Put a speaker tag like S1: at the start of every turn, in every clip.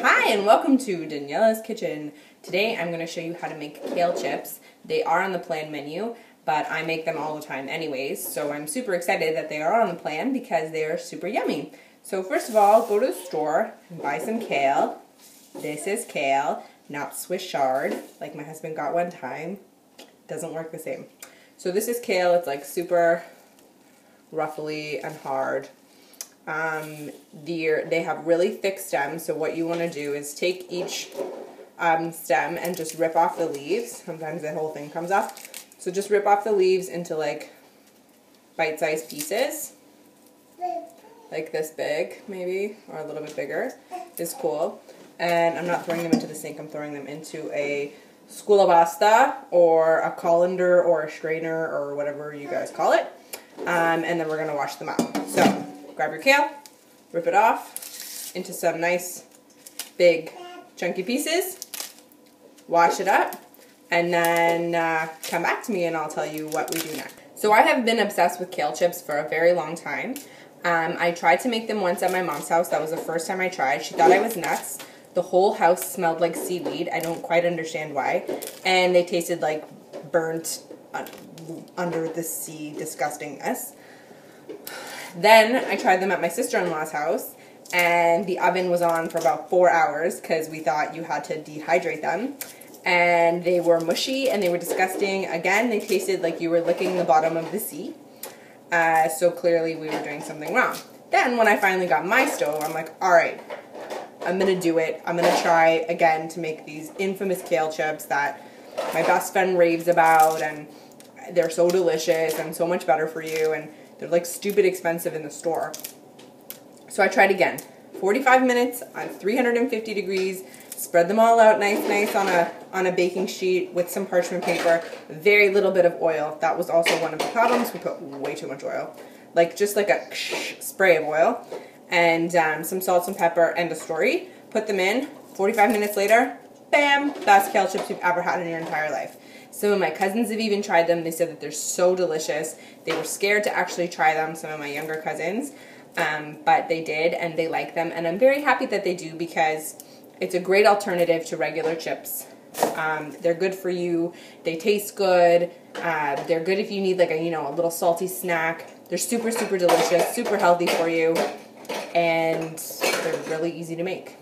S1: Hi and welcome to Daniela's Kitchen. Today I'm going to show you how to make kale chips. They are on the plan menu, but I make them all the time anyways, so I'm super excited that they are on the plan because they are super yummy. So first of all, go to the store and buy some kale. This is kale, not Swiss chard, like my husband got one time. Doesn't work the same. So this is kale. It's like super ruffly and hard. They have really thick stems, so what you want to do is take each stem and just rip off the leaves. Sometimes the whole thing comes off. So just rip off the leaves into like bite-sized pieces. Like this big, maybe, or a little bit bigger is cool. And I'm not throwing them into the sink, I'm throwing them into a sculabasta or a colander or a strainer or whatever you guys call it. And then we're going to wash them out. So grab your kale, rip it off into some nice big chunky pieces, wash it up, and then come back to me and I'll tell you what we do next. So I have been obsessed with kale chips for a very long time. I tried to make them once at my mom's house. That was the first time I tried. She thought I was nuts. The whole house smelled like seaweed. I don't quite understand why. And they tasted like burnt under the sea disgustingness. Then I tried them at my sister-in-law's house, and the oven was on for about 4 hours because we thought you had to dehydrate them. And they were mushy and they were disgusting. Again, they tasted like you were licking the bottom of the sea. So clearly we were doing something wrong. Then when I finally got my stove, I'm like, all right, I'm going to do it. I'm going to try again to make these infamous kale chips that my best friend raves about, and they're so delicious and so much better for you, and they're like stupid expensive in the store. So I tried again. 45 minutes on 350 degrees. Spread them all out nice on a baking sheet with some parchment paper. Very little bit of oil. That was also one of the problems. We put way too much oil. Like just like a spray of oil. And some salt, some pepper, and a story. Put them in. 45 minutes later, bam! Best kale chips you've ever had in your entire life. Some of my cousins have even tried them. They said that they're so delicious. They were scared to actually try them, some of my younger cousins. But they did, and they like them. And I'm very happy that they do because it's a great alternative to regular chips. They're good for you. They taste good. They're good if you need like a little salty snack. They're super, super delicious, super healthy for you. And they're really easy to make.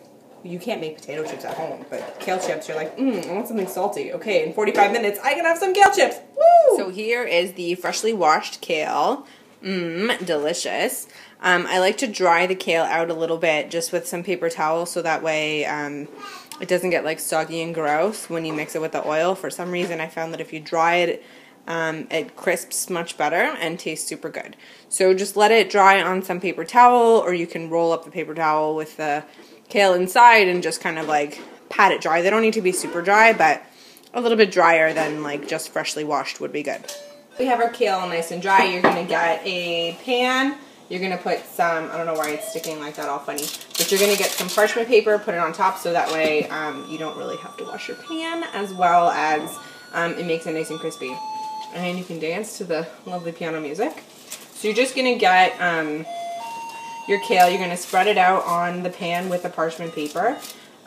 S1: You can't make potato chips at home, but kale chips, you're like, I want something salty. Okay, in 45 minutes, I can have some kale chips. Woo! So here is the freshly washed kale. Delicious. I like to dry the kale out a little bit just with some paper towel so that way it doesn't get like soggy and gross when you mix it with the oil. For some reason, I found that if you dry it, it crisps much better and tastes super good. So just let it dry on some paper towel, or you can roll up the paper towel with the kale inside and just kind of like pat it dry. They don't need to be super dry, but a little bit drier than like just freshly washed would be good. We have our kale nice and dry. You're going to get a pan. You're going to put some, I don't know why it's sticking like that all funny, but you're going to get some parchment paper, put it on top so that way you don't really have to wash your pan, as well as it makes it nice and crispy. And you can dance to the lovely piano music. So you're just going to get your kale. You're going to spread it out on the pan with the parchment paper.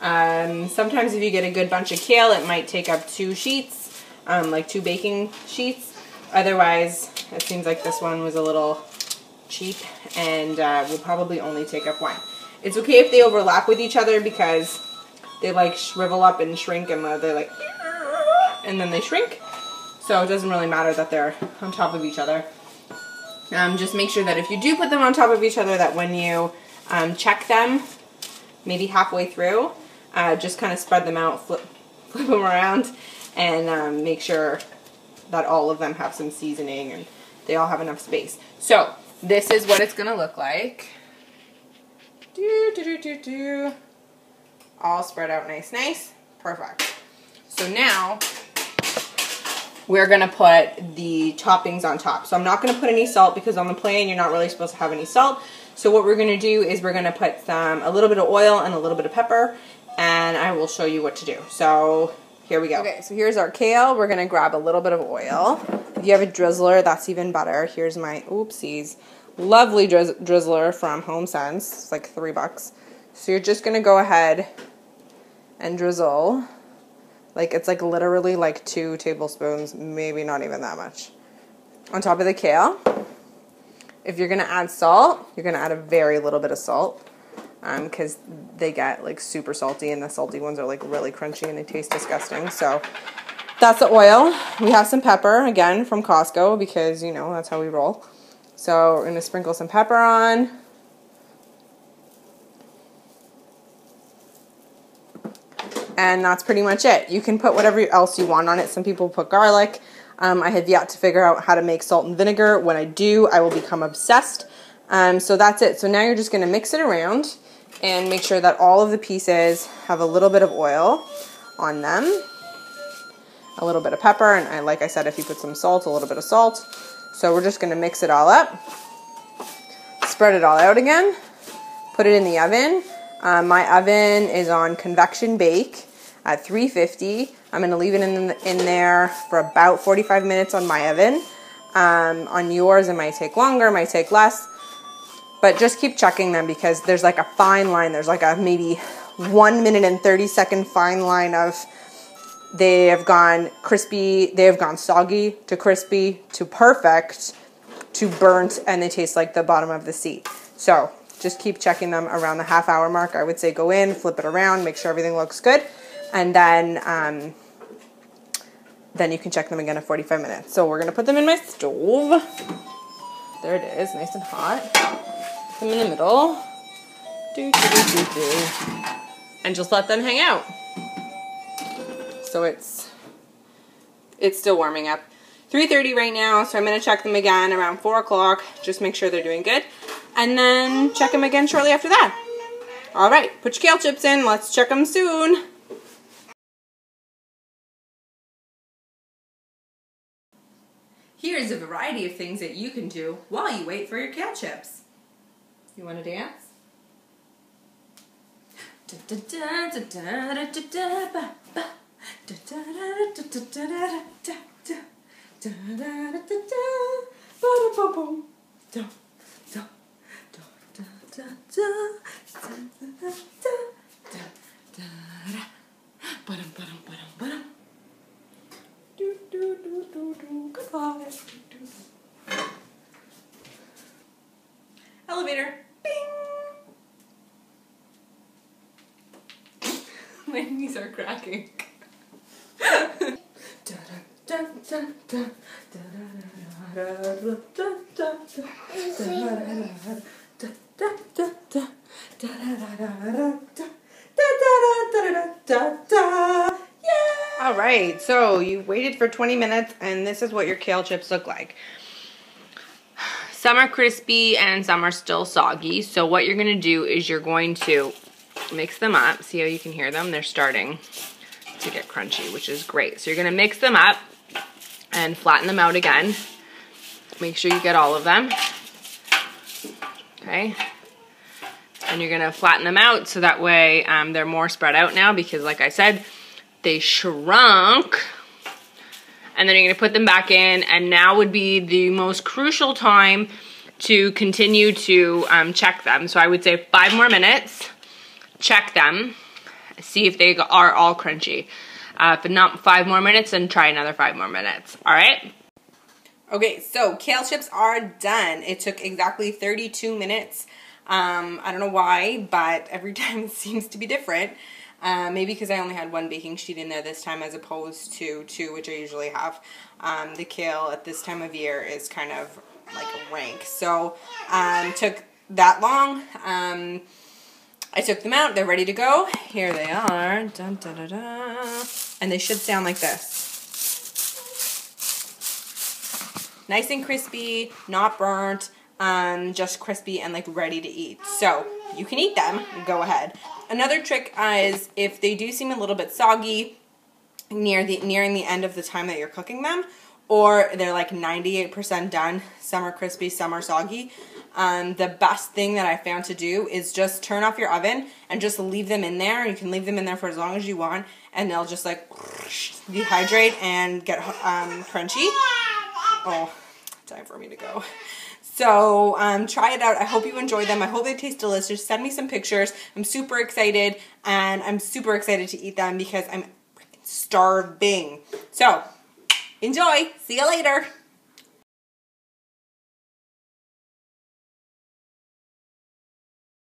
S1: Sometimes if you get a good bunch of kale, it might take up 2 sheets, like 2 baking sheets. Otherwise, it seems like this one was a little cheap and will probably only take up 1. It's okay if they overlap with each other because they like shrivel up and shrink, and they're like, and then they shrink. So it doesn't really matter that they're on top of each other. Just make sure that if you do put them on top of each other, that when you check them, maybe halfway through, just kind of spread them out, flip them around, and make sure that all of them have some seasoning and they all have enough space. So this is what it's going to look like. All spread out nice. Perfect. So now we're going to put the toppings on top. So I'm not going to put any salt because on the plan you're not really supposed to have any salt. So what we're going to do is we're going to put a little bit of oil and a little bit of pepper, and I will show you what to do. So here we go. Okay, so here's our kale. We're going to grab a little bit of oil. If you have a drizzler, that's even better. Here's my, oopsies, lovely drizzler from HomeSense. It's like $3. So you're just going to go ahead and drizzle. Like, it's like literally like 2 tablespoons, maybe not even that much, on top of the kale. If you're gonna add salt, you're gonna add a very little bit of salt, because they get like super salty, and the salty ones are like really crunchy and they taste disgusting. So that's the oil. We have some pepper, again, from Costco, because, you know, that's how we roll. So we're gonna sprinkle some pepper on. And that's pretty much it. You can put whatever else you want on it. Some people put garlic. I have yet to figure out how to make salt and vinegar. When I do, I will become obsessed. So that's it. So now you're just going to mix it around and make sure that all of the pieces have a little bit of oil on them. A little bit of pepper. And like I said, if you put some salt, a little bit of salt. So we're just going to mix it all up. Spread it all out again. Put it in the oven. My oven is on convection bake at 350. I'm going to leave it in there for about 45 minutes on my oven. On yours, it might take longer, might take less. But just keep checking them, because there's like a fine line. There's like a maybe 1 minute and 30-second fine line of they have gone crispy, they have gone soggy to crispy to perfect to burnt, and they taste like the bottom of the sea. So just keep checking them around the half-hour mark. I would say go in, flip it around, make sure everything looks good, and then you can check them again at 45 minutes. So we're going to put them in my stove. There it is, nice and hot. Put them in the middle. And just let them hang out. So it's still warming up. 3:30 right now, so I'm going to check them again around 4 o'clock. Just make sure they're doing good. And then check them again shortly after that. All right, put your kale chips in. Let's check them soon. Here's a variety of things that you can do while you wait for your kale chips. You want to dance? Goodbye. Elevator. Bing. My knees are cracking. All right, so you waited for 20 minutes, and this is what your kale chips look like. Some are crispy and some are still soggy. So what you're going to do is you're going to mix them up. See how you can hear them? They're starting to get crunchy, which is great. So you're going to mix them up and flatten them out again. Make sure you get all of them. Okay. And you're going to flatten them out so that way they're more spread out now, because like I said, they shrunk. And then you're going to put them back in, and now would be the most crucial time to continue to check them. So I would say 5 more minutes, check them, see if they are all crunchy. If not 5 more minutes, then try another 5 more minutes. All right? Okay, so kale chips are done. It took exactly 32 minutes. I don't know why, but every time it seems to be different. Maybe because I only had 1 baking sheet in there this time as opposed to 2, which I usually have. The kale at this time of year is kind of like rank. So took that long. I took them out. They're ready to go. Here they are. Dun, dun, dun, dun. And they should sound like this. Nice and crispy, not burnt, just crispy and like ready to eat. So you can eat them. Go ahead. Another trick is if they do seem a little bit soggy nearing the end of the time that you're cooking them, or they're like 98% done, some are crispy, some are soggy, the best thing that I found to do is just turn off your oven and just leave them in there. You can leave them in there for as long as you want, and they'll just like dehydrate and get crunchy. Oh, time for me to go. So try it out. I hope you enjoy them. I hope they taste delicious. Send me some pictures. I'm super excited, and I'm super excited to eat them because I'm starving. So enjoy. See you later.